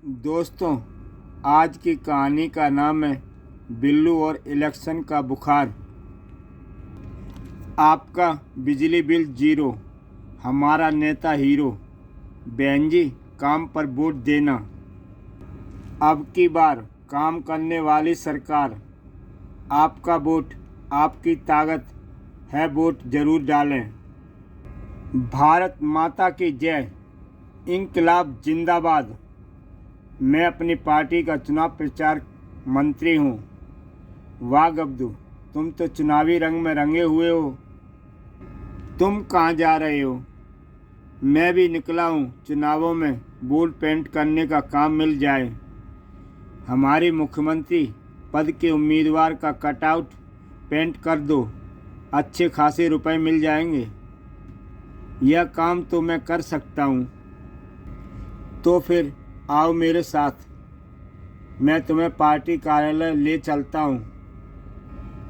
दोस्तों, आज की कहानी का नाम है बिल्लू और इलेक्शन का बुखार। आपका बिजली बिल जीरो, हमारा नेता हीरो। बहन जी, काम पर वोट देना। अब की बार काम करने वाली सरकार। आपका वोट, आपकी ताकत है, वोट जरूर डालें। भारत माता की जय। इंकलाब जिंदाबाद। मैं अपनी पार्टी का चुनाव प्रचार मंत्री हूँ। वाह गब्दू, तुम तो चुनावी रंग में रंगे हुए हो। तुम कहाँ जा रहे हो? मैं भी निकला हूँ चुनावों में वोट पेंट करने का काम मिल जाए। हमारी मुख्यमंत्री पद के उम्मीदवार का कटआउट पेंट कर दो, अच्छे खासे रुपए मिल जाएंगे। यह काम तो मैं कर सकता हूँ। तो फिर आओ मेरे साथ, मैं तुम्हें पार्टी कार्यालय ले चलता हूँ।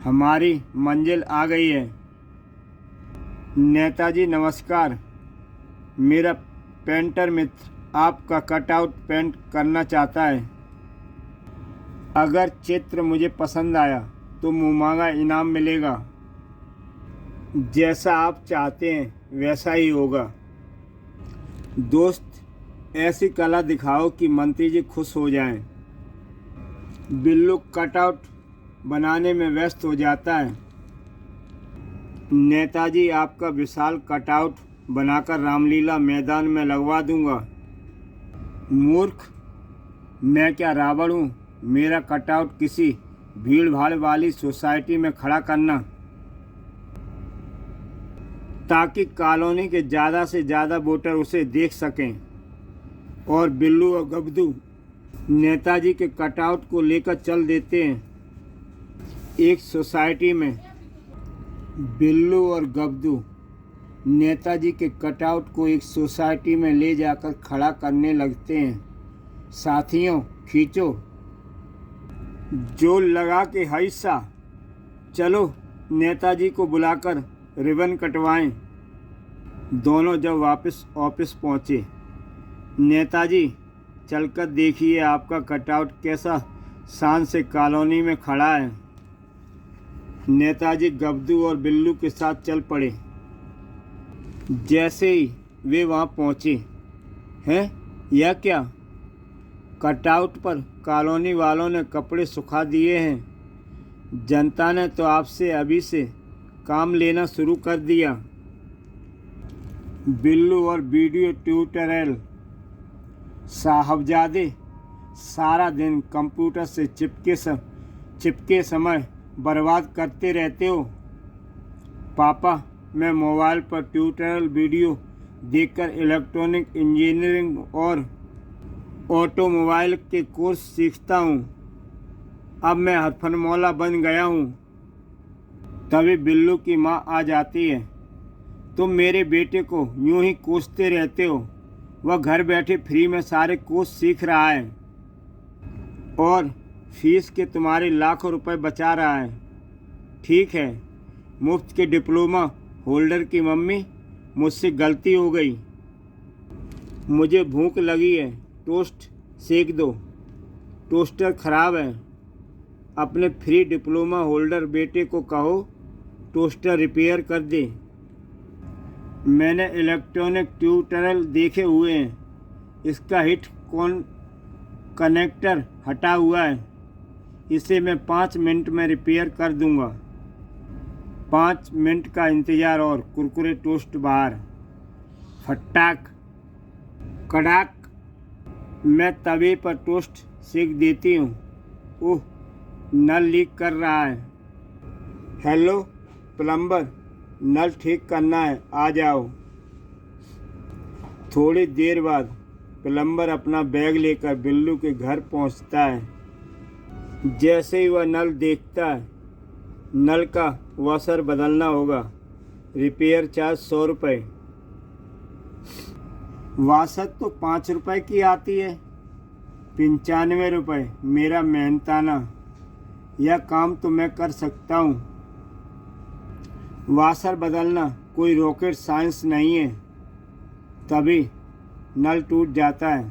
हमारी मंजिल आ गई है। नेताजी नमस्कार। मेरा पेंटर मित्र आपका कटआउट पेंट करना चाहता है। अगर चित्र मुझे पसंद आया तो मुँह इनाम मिलेगा। जैसा आप चाहते हैं वैसा ही होगा। दोस्त, ऐसी कला दिखाओ कि मंत्री जी खुश हो जाएं। बिल्लू कटआउट बनाने में व्यस्त हो जाता है। नेताजी, आपका विशाल कटआउट बनाकर रामलीला मैदान में लगवा दूंगा। मूर्ख, मैं क्या रावण हूँ? मेरा कटआउट किसी भीड़ भाड़ वाली सोसाइटी में खड़ा करना, ताकि कॉलोनी के ज़्यादा से ज़्यादा वोटर उसे देख सकें। और बिल्लू और गब्दू नेताजी के कटआउट को लेकर चल देते हैं एक सोसाइटी में। बिल्लू और गब्दू नेताजी के कटआउट को एक सोसाइटी में ले जाकर खड़ा करने लगते हैं। साथियों, खींचो, जोर लगा के हिस्सा। चलो नेताजी को बुलाकर रिबन कटवाएं। दोनों जब वापस ऑफिस पहुंचे, नेताजी, चलकर देखिए आपका कटआउट कैसा शान से कॉलोनी में खड़ा है। नेताजी गब्दू और बिल्लू के साथ चल पड़े। जैसे ही वे वहां पहुंचे, हैं, यह क्या? कटआउट पर कॉलोनी वालों ने कपड़े सुखा दिए हैं। जनता ने तो आपसे अभी से काम लेना शुरू कर दिया। बिल्लू और वीडियो ट्यूटोरियल। साहबजादे, सारा दिन कंप्यूटर से चिपके समय बर्बाद करते रहते हो। पापा, मैं मोबाइल पर ट्यूटोरियल वीडियो देखकर इलेक्ट्रॉनिक इंजीनियरिंग और ऑटोमोबाइल के कोर्स सीखता हूँ। अब मैं हरफनमौला बन गया हूँ। तभी बिल्लू की माँ आ जाती है। तुम मेरे बेटे को यूं ही कोसते रहते हो। वह घर बैठे फ्री में सारे कोर्स सीख रहा है और फीस के तुम्हारे लाखों रुपए बचा रहा है। ठीक है, मुफ्त के डिप्लोमा होल्डर की मम्मी, मुझसे गलती हो गई। मुझे भूख लगी है, टोस्ट सेक दो। टोस्टर ख़राब है। अपने फ्री डिप्लोमा होल्डर बेटे को कहो टोस्टर रिपेयर कर दे। मैंने इलेक्ट्रॉनिक ट्यूटोरियल देखे हुए हैं। इसका हिट कनेक्टर हटा हुआ है। इसे मैं 5 मिनट में रिपेयर कर दूंगा। 5 मिनट का इंतज़ार और कुरकुरे टोस्ट बाहर। फटाक कड़ाक, मैं तवे पर टोस्ट सेक देती हूँ। ओह, नल लीक कर रहा है। हेलो प्लम्बर, नल ठीक करना है, आ जाओ। थोड़ी देर बाद प्लम्बर अपना बैग लेकर बिल्लू के घर पहुंचता है। जैसे ही वह नल देखता है, नल का वॉशर बदलना होगा, रिपेयर चार्ज 100 रुपये। वॉशर तो 5 रुपये की आती है। 95 रुपये मेरा मेहनताना। यह काम तो मैं कर सकता हूँ। वॉशर बदलना कोई रॉकेट साइंस नहीं है। तभी नल टूट जाता है।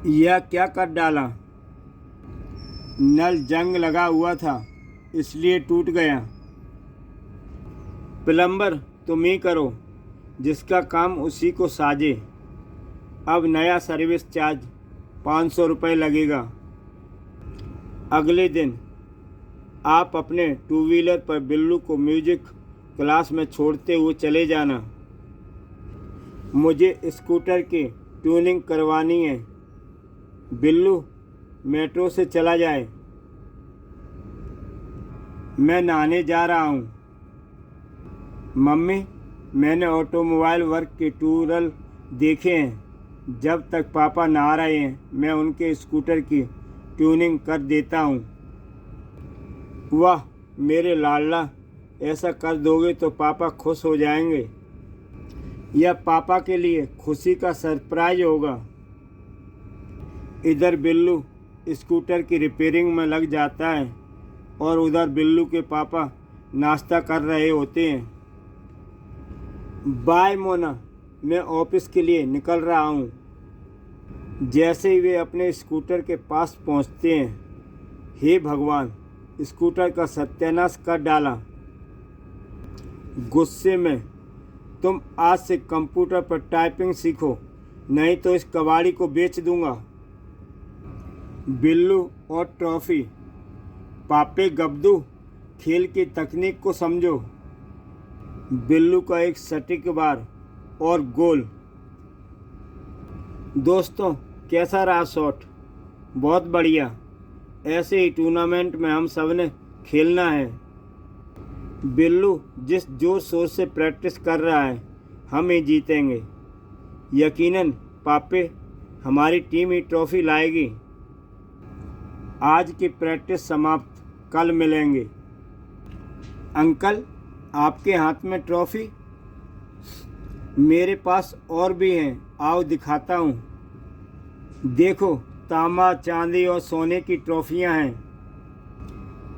यह क्या कर डाला? नल जंग लगा हुआ था इसलिए टूट गया। प्लम्बर तुम ही करो, जिसका काम उसी को साजे। अब नया सर्विस चार्ज 500 रुपये लगेगा। अगले दिन आप अपने टू व्हीलर पर बिल्लू को म्यूजिक क्लास में छोड़ते हुए चले जाना। मुझे स्कूटर की ट्यूनिंग करवानी है। बिल्लू मेट्रो से चला जाए। मैं नहाने जा रहा हूँ। मम्मी, मैंने ऑटोमोबाइल वर्क के ट्यूटोरियल देखे हैं। जब तक पापा नहा रहे हैं मैं उनके स्कूटर की ट्यूनिंग कर देता हूँ। वाह मेरे लाडला, ऐसा कर दोगे तो पापा खुश हो जाएंगे। यह पापा के लिए खुशी का सरप्राइज होगा। इधर बिल्लू स्कूटर की रिपेयरिंग में लग जाता है और उधर बिल्लू के पापा नाश्ता कर रहे होते हैं। बाय मोना, मैं ऑफिस के लिए निकल रहा हूँ। जैसे ही वे अपने स्कूटर के पास पहुँचते हैं, हे भगवान, स्कूटर का सत्यानाश कर डाला। गुस्से में, तुम आज से कंप्यूटर पर टाइपिंग सीखो, नहीं तो इस कबाड़ी को बेच दूंगा। बिल्लू और ट्रॉफी। पापे गब्दू, खेल की तकनीक को समझो। बिल्लू का एक सटीक बार और गोल। दोस्तों, कैसा रहा शॉट? बहुत बढ़िया। ऐसे ही टूर्नामेंट में हम सब ने खेलना है। बिल्लू जिस जोर शोर से प्रैक्टिस कर रहा है, हम ही जीतेंगे। यकीनन पापे, हमारी टीम ही ट्रॉफी लाएगी। आज की प्रैक्टिस समाप्त, कल मिलेंगे। अंकल, आपके हाथ में ट्रॉफी? मेरे पास और भी हैं, आओ दिखाता हूँ। देखो, तांबा, चांदी और सोने की ट्रॉफियाँ हैं।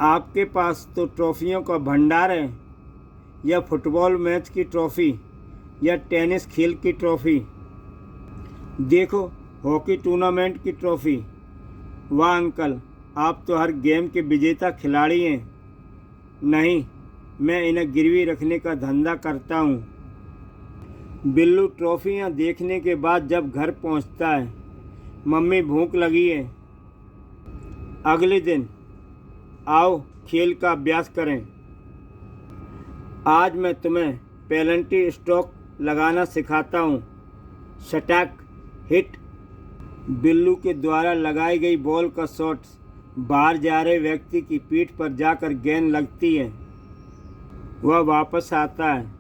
आपके पास तो ट्रॉफियों का भंडार है। यह फुटबॉल मैच की ट्रॉफी, या टेनिस खेल की ट्रॉफी। देखो, हॉकी टूर्नामेंट की ट्रॉफी। वाह अंकल, आप तो हर गेम के विजेता खिलाड़ी हैं। नहीं, मैं इन्हें गिरवी रखने का धंधा करता हूँ। बिल्लू ट्रॉफियाँ देखने के बाद जब घर पहुँचता है, मम्मी भूख लगी है। अगले दिन, आओ खेल का अभ्यास करें। आज मैं तुम्हें पेनल्टी स्ट्रोक लगाना सिखाता हूँ। शटैक हिट। बिल्लू के द्वारा लगाई गई बॉल का शॉट बाहर जा रहे व्यक्ति की पीठ पर जाकर गेंद लगती है। वह वापस आता है।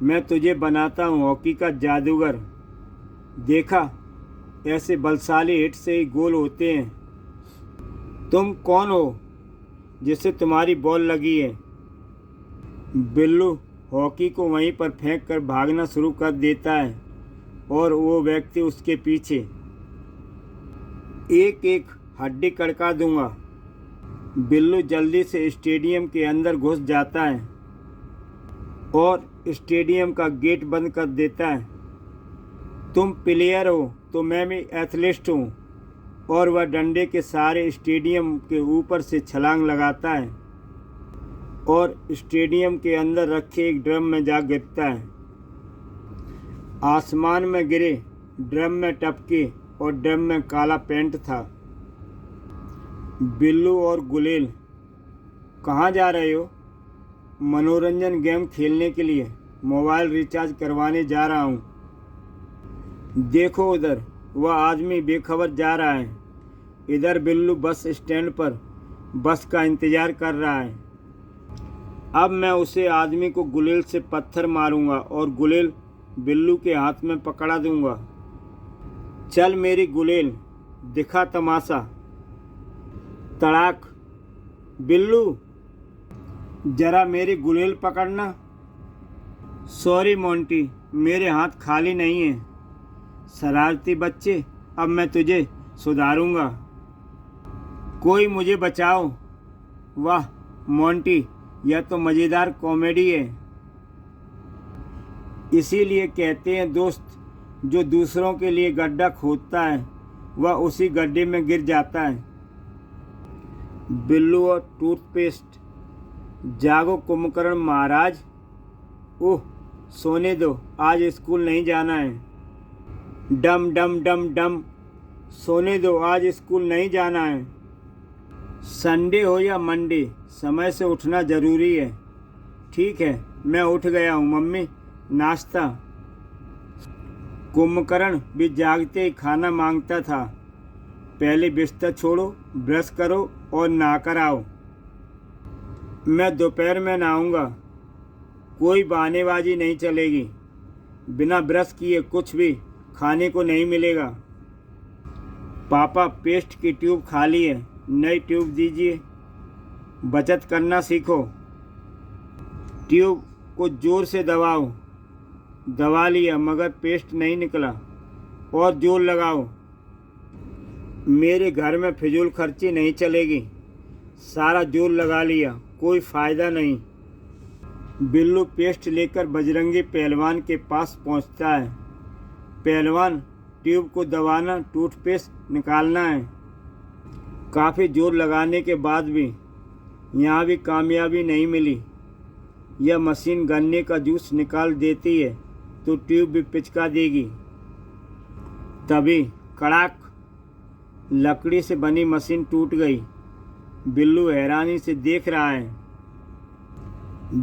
मैं तुझे बनाता हूँ हॉकी का जादूगर। देखा, ऐसे बलशाली हिट से ही गोल होते हैं। तुम कौन हो जिसे तुम्हारी बॉल लगी है? बिल्लू हॉकी को वहीं पर फेंक कर भागना शुरू कर देता है और वो व्यक्ति उसके पीछे। एक एक हड्डी कड़का दूंगा। बिल्लू जल्दी से स्टेडियम के अंदर घुस जाता है और स्टेडियम का गेट बंद कर देता है। तुम प्लेयर हो तो मैं भी एथलीट हूँ। और वह डंडे के सहारे स्टेडियम के ऊपर से छलांग लगाता है और स्टेडियम के अंदर रखे एक ड्रम में जा गिरता है। आसमान में गिरे, ड्रम में टपके और ड्रम में काला पेंट था। बिल्लू और गुलेल, कहाँ जा रहे हो? मनोरंजन गेम खेलने के लिए मोबाइल रिचार्ज करवाने जा रहा हूँ। देखो उधर, वह आदमी बेखबर जा रहा है। इधर बिल्लू बस स्टैंड पर बस का इंतज़ार कर रहा है। अब मैं उसे आदमी को गुलेल से पत्थर मारूंगा और गुलेल बिल्लू के हाथ में पकड़ा दूंगा। चल मेरी गुलेल, दिखा तमाशा। तड़ाक। बिल्लू, जरा मेरी गुलेल पकड़ना। सॉरी मोंटी, मेरे हाथ खाली नहीं है। शरारती बच्चे, अब मैं तुझे सुधारूंगा। कोई मुझे बचाओ। वाह मोंटी, यह तो मज़ेदार कॉमेडी है। इसीलिए कहते हैं दोस्त, जो दूसरों के लिए गड्ढा खोदता है वह उसी गड्ढे में गिर जाता है। बिल्लू और टूथपेस्ट। जागो कुंभकर्ण महाराज, ओह सोने दो, आज स्कूल नहीं जाना है। डम डम डम डम, सोने दो, आज स्कूल नहीं जाना है। संडे हो या मंडे, समय से उठना जरूरी है। ठीक है, मैं उठ गया हूँ मम्मी, नाश्ता। कुंभकर्ण भी जागते ही खाना मांगता था। पहले बिस्तर छोड़ो, ब्रश करो और नहाकर आओ। मैं दोपहर में नहाऊंगा, कोई बहानेबाजी नहीं चलेगी। बिना ब्रश किए कुछ भी खाने को नहीं मिलेगा। पापा, पेस्ट की ट्यूब खाली है, नई ट्यूब दीजिए। बचत करना सीखो। ट्यूब को जोर से दबाओ। दबा लिया मगर पेस्ट नहीं निकला, और जोर लगाओ। मेरे घर में फिजूल खर्ची नहीं चलेगी। सारा जोर लगा लिया, कोई फ़ायदा नहीं। बिल्लू पेस्ट लेकर बजरंगी पहलवान के पास पहुंचता है। पहलवान, ट्यूब को दबाना, टूथपेस्ट निकालना है। काफ़ी जोर लगाने के बाद भी यहाँ भी कामयाबी नहीं मिली। यह मशीन गन्ने का जूस निकाल देती है तो ट्यूब भी पिचका देगी। तभी कड़ाक, लकड़ी से बनी मशीन टूट गई। बिल्लू हैरानी से देख रहा है।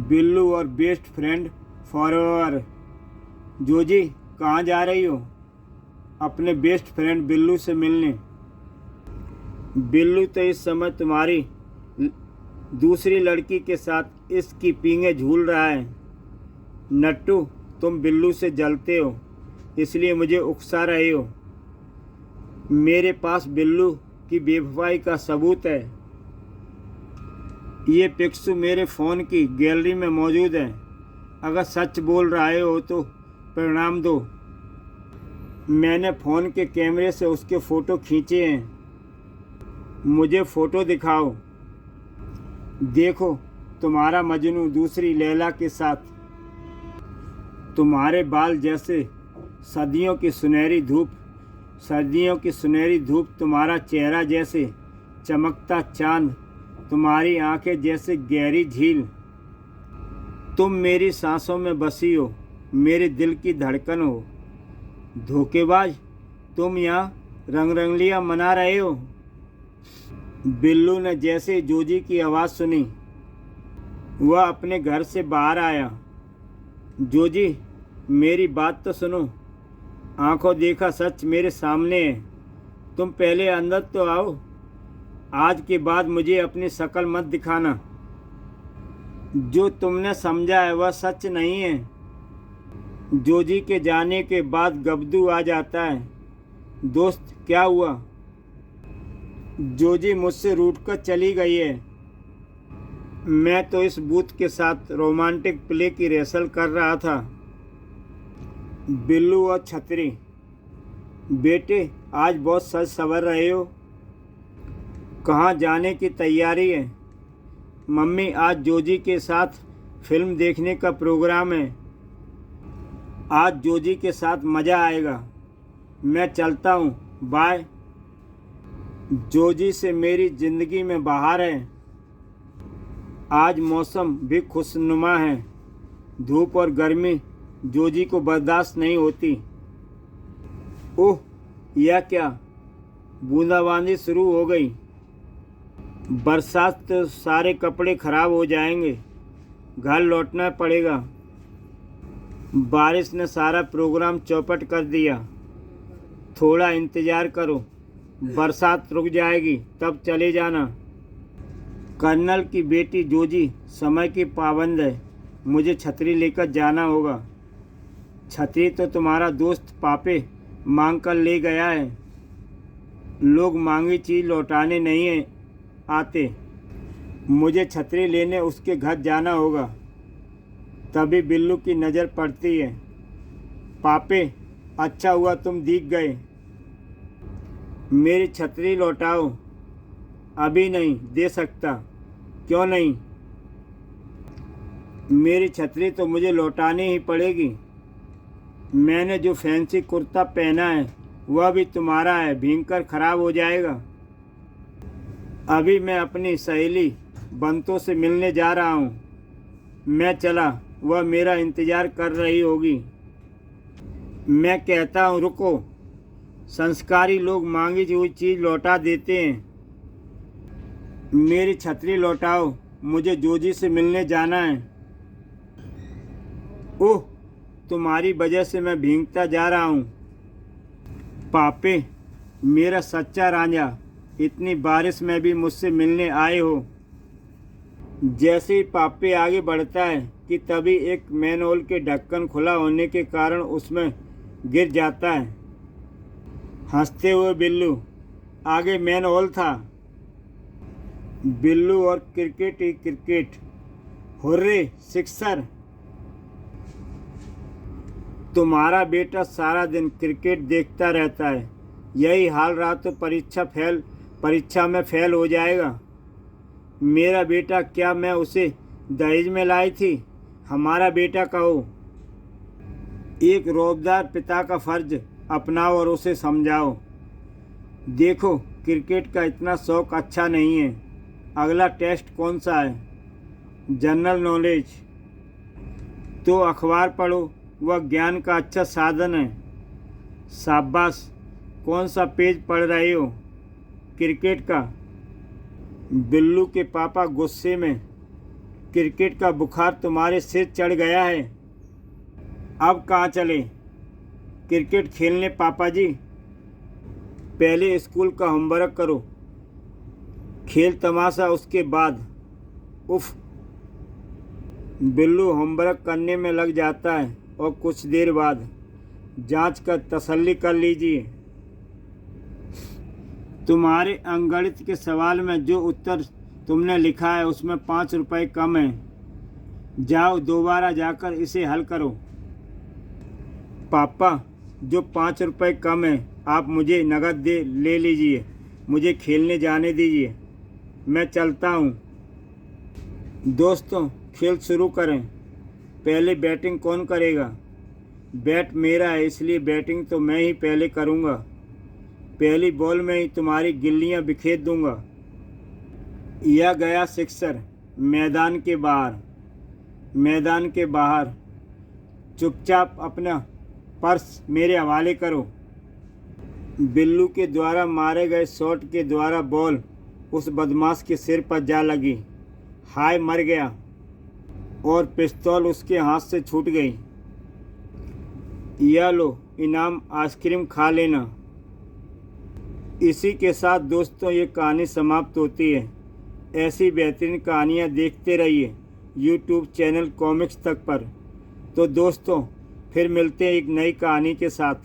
बिल्लू और बेस्ट फ्रेंड फॉरएवर। जोजी, कहाँ जा रही हो? अपने बेस्ट फ्रेंड बिल्लू से मिलने। बिल्लू तो इस समय तुम्हारी दूसरी लड़की के साथ इसकी पींगे झूल रहा है। नट्टू, तुम बिल्लू से जलते हो, इसलिए मुझे उकसा रहे हो। मेरे पास बिल्लू की बेवफाई का सबूत है। ये पिक्स मेरे फ़ोन की गैलरी में मौजूद है। अगर सच बोल रहे हो तो परिणाम दो। मैंने फ़ोन के कैमरे से उसके फ़ोटो खींचे हैं। मुझे फ़ोटो दिखाओ। देखो, तुम्हारा मजनू दूसरी लैला के साथ। तुम्हारे बाल जैसे सर्दियों की सुनहरी धूप, सर्दियों की सुनहरी धूप। तुम्हारा चेहरा जैसे चमकता चांद, तुम्हारी आंखें जैसे गहरी झील। तुम मेरी सांसों में बसी हो, मेरे दिल की धड़कन हो। धोखेबाज, तुम यहाँ रंगरंगलियाँ मना रहे हो। बिल्लू ने जैसे जोजी की आवाज़ सुनी, वह अपने घर से बाहर आया। जोजी, मेरी बात तो सुनो। आंखों देखा सच मेरे सामने है। तुम पहले अंदर तो आओ। आज के बाद मुझे अपनी शक्ल मत दिखाना। जो तुमने समझा है वह सच नहीं है। जोजी के जाने के बाद गबदू आ जाता है। दोस्त, क्या हुआ? जोजी मुझसे रूठकर चली गई है। मैं तो इस भूत के साथ रोमांटिक प्ले की रिहर्सल कर रहा था। बिल्लू और छतरी। बेटे, आज बहुत सज संवर रहे हो। कहाँ जाने की तैयारी है? मम्मी, आज जोजी के साथ फिल्म देखने का प्रोग्राम है। आज जोजी के साथ मज़ा आएगा। मैं चलता हूँ, बाय। जोजी से मेरी ज़िंदगी में बहार है। आज मौसम भी खुशनुमा है। धूप और गर्मी जोजी को बर्दाश्त नहीं होती। ओह, यह क्या? बूंदाबांदी शुरू हो गई। बरसात तो सारे कपड़े खराब हो जाएंगे। घर लौटना पड़ेगा। बारिश ने सारा प्रोग्राम चौपट कर दिया। थोड़ा इंतज़ार करो, बरसात रुक जाएगी तब चले जाना। कर्नल की बेटी जोजी समय की पाबंद है। मुझे छतरी लेकर जाना होगा। छतरी तो तुम्हारा दोस्त पापे मांग कर ले गया है। लोग मांगी चीज़ लौटाने नहीं आते। मुझे छतरी लेने उसके घर जाना होगा। तभी बिल्लू की नज़र पड़ती है। पापे, अच्छा हुआ तुम दिख गए। मेरी छतरी लौटाओ। अभी नहीं दे सकता। क्यों नहीं? मेरी छतरी तो मुझे लौटानी ही पड़ेगी। मैंने जो फैंसी कुर्ता पहना है वह भी तुम्हारा है, भींग कर खराब हो जाएगा। अभी मैं अपनी सहेली बंतो से मिलने जा रहा हूँ। मैं चला, वह मेरा इंतज़ार कर रही होगी। मैं कहता हूँ रुको। संस्कारी लोग मांगी हुई चीज़ लौटा देते हैं। मेरी छतरी लौटाओ, मुझे जोजी से मिलने जाना है। ओह, तुम्हारी वजह से मैं भीगता जा रहा हूँ। पापे, मेरा सच्चा रांझा, इतनी बारिश में भी मुझसे मिलने आए हो। जैसे ही पापे आगे बढ़ता है कि तभी एक मैनहोल के ढक्कन खुला होने के कारण उसमें गिर जाता है। हंसते हुए बिल्लू, आगे मैनहोल था। बिल्लू और क्रिकेट ही क्रिकेट। Hurray, sixer. तुम्हारा बेटा सारा दिन क्रिकेट देखता रहता है। यही हाल रहा तो परीक्षा में फेल हो जाएगा। मेरा बेटा, क्या मैं उसे दहेज में लाई थी? हमारा बेटा कहो। एक रौबदार पिता का फर्ज अपनाओ और उसे समझाओ। देखो, क्रिकेट का इतना शौक अच्छा नहीं है। अगला टेस्ट कौन सा है? General knowledge. तो अखबार पढ़ो, वह ज्ञान का अच्छा साधन है। शाबाश। कौन सा पेज पढ़ रहे हो? क्रिकेट का। बिल्लू के पापा गुस्से में, क्रिकेट का बुखार तुम्हारे सिर चढ़ गया है। अब कहाँ चले? क्रिकेट खेलने पापा जी। पहले स्कूल का होमवर्क करो, खेल तमाशा उसके बाद। उफ। बिल्लू होमवर्क करने में लग जाता है और कुछ देर बाद जांच कर तसल्ली कर लीजिए। तुम्हारे अंकगणित के सवाल में जो उत्तर तुमने लिखा है उसमें 5 रुपये कम है। जाओ, दोबारा जाकर इसे हल करो। पापा, जो 5 रुपये कम है आप मुझे नकद ले लीजिए। मुझे खेलने जाने दीजिए। मैं चलता हूँ। दोस्तों, खेल शुरू करें। पहले बैटिंग कौन करेगा? बैट मेरा है, इसलिए बैटिंग तो मैं ही पहले करूँगा। पहली बॉल में ही तुम्हारी गिल्लियाँ बिखेर दूंगा। यह गया सिक्सर। मैदान के बाहर। चुपचाप अपना पर्स मेरे हवाले करो। बिल्लू के द्वारा मारे गए शॉट के द्वारा बॉल उस बदमाश के सिर पर जा लगी। हाय, मर गया। और पिस्तौल उसके हाथ से छूट गई। यह लो इनाम, आइसक्रीम खा लेना। इसी के साथ दोस्तों ये कहानी समाप्त होती है। ऐसी बेहतरीन कहानियाँ देखते रहिए यूट्यूब चैनल कॉमिक्स तक पर। तो दोस्तों, फिर मिलते हैं एक नई कहानी के साथ।